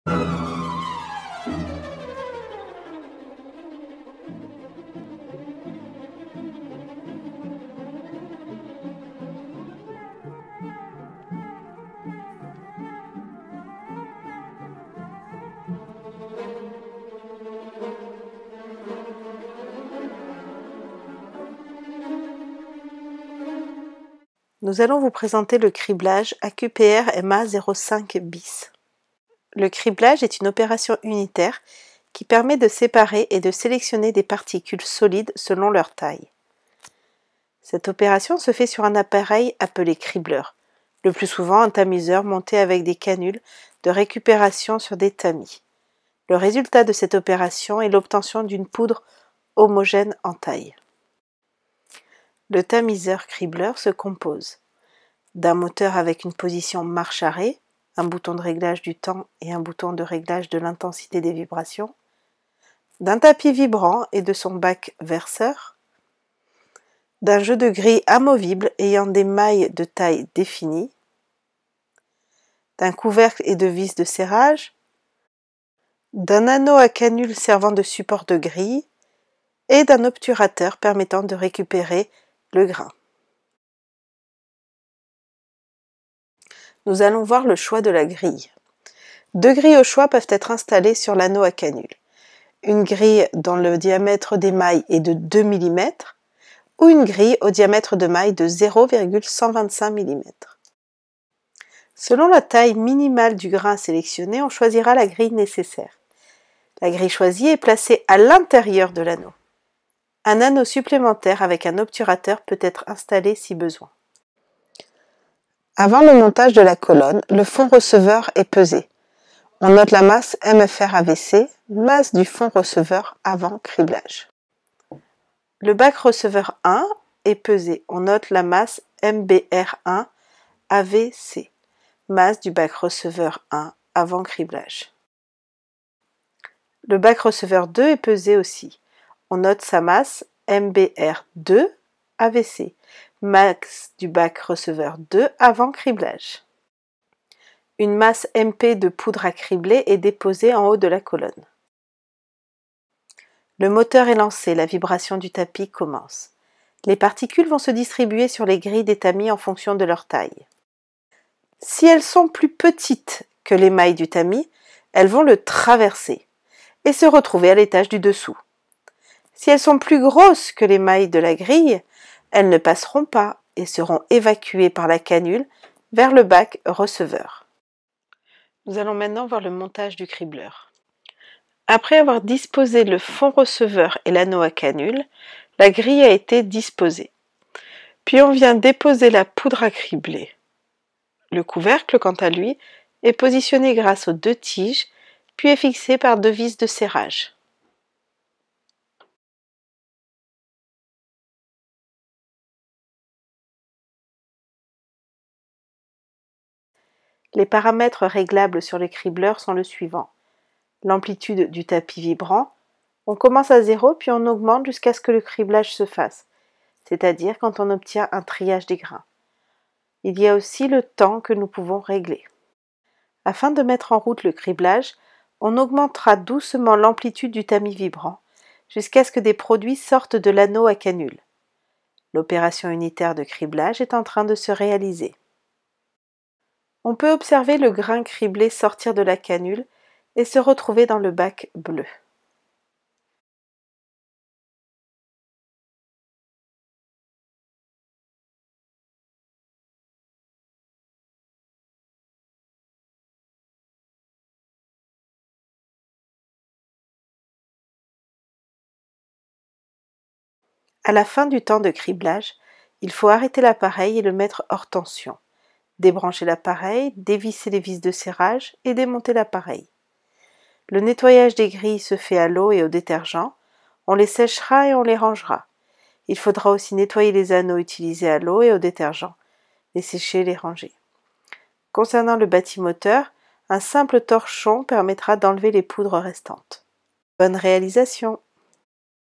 Nous allons vous présenter le criblage AQPR MA05 bis. Le criblage est une opération unitaire qui permet de séparer et de sélectionner des particules solides selon leur taille. Cette opération se fait sur un appareil appelé cribleur, le plus souvent un tamiseur monté avec des canules de récupération sur des tamis. Le résultat de cette opération est l'obtention d'une poudre homogène en taille. Le tamiseur cribleur se compose d'un moteur avec une position marche-arrêt, un bouton de réglage du temps et un bouton de réglage de l'intensité des vibrations, d'un tapis vibrant et de son bac verseur, d'un jeu de grilles amovibles ayant des mailles de taille définie, d'un couvercle et de vis de serrage, d'un anneau à canule servant de support de grille et d'un obturateur permettant de récupérer le grain. Nous allons voir le choix de la grille. 2 grilles au choix peuvent être installées sur l'anneau à canule. Une grille dont le diamètre des mailles est de 2 mm ou une grille au diamètre de maille de 0,125 mm. Selon la taille minimale du grain sélectionné, on choisira la grille nécessaire. La grille choisie est placée à l'intérieur de l'anneau. Un anneau supplémentaire avec un obturateur peut être installé si besoin. Avant le montage de la colonne, le fond receveur est pesé. On note la masse MFR-AVC, masse du fond receveur avant criblage. Le bac receveur 1 est pesé. On note la masse MBR1-AVC, masse du bac receveur 1 avant criblage. Le bac receveur 2 est pesé aussi. On note sa masse MBR2-AVC, masse du bac receveur 2 avant criblage. Une masse MP de poudre à cribler est déposée en haut de la colonne. Le moteur est lancé, la vibration du tapis commence. Les particules vont se distribuer sur les grilles des tamis en fonction de leur taille. Si elles sont plus petites que les mailles du tamis, elles vont le traverser et se retrouver à l'étage du dessous. Si elles sont plus grosses que les mailles de la grille, elles ne passeront pas et seront évacuées par la canule vers le bac receveur. Nous allons maintenant voir le montage du cribleur. Après avoir disposé le fond receveur et l'anneau à canule, la grille a été disposée. Puis on vient déposer la poudre à cribler. Le couvercle, quant à lui, est positionné grâce aux 2 tiges, puis est fixé par 2 vis de serrage. Les paramètres réglables sur les cribleurs sont le suivant. L'amplitude du tapis vibrant, on commence à 0 puis on augmente jusqu'à ce que le criblage se fasse, c'est-à-dire quand on obtient un triage des grains. Il y a aussi le temps que nous pouvons régler. Afin de mettre en route le criblage, on augmentera doucement l'amplitude du tamis vibrant jusqu'à ce que des produits sortent de l'anneau à canule. L'opération unitaire de criblage est en train de se réaliser. On peut observer le grain criblé sortir de la canule et se retrouver dans le bac bleu. À la fin du temps de criblage, il faut arrêter l'appareil et le mettre hors tension. Débrancher l'appareil, dévisser les vis de serrage et démonter l'appareil. Le nettoyage des grilles se fait à l'eau et au détergent. On les séchera et on les rangera. Il faudra aussi nettoyer les anneaux utilisés à l'eau et au détergent, les sécher et les ranger. Concernant le bâtimoteur, un simple torchon permettra d'enlever les poudres restantes. Bonne réalisation!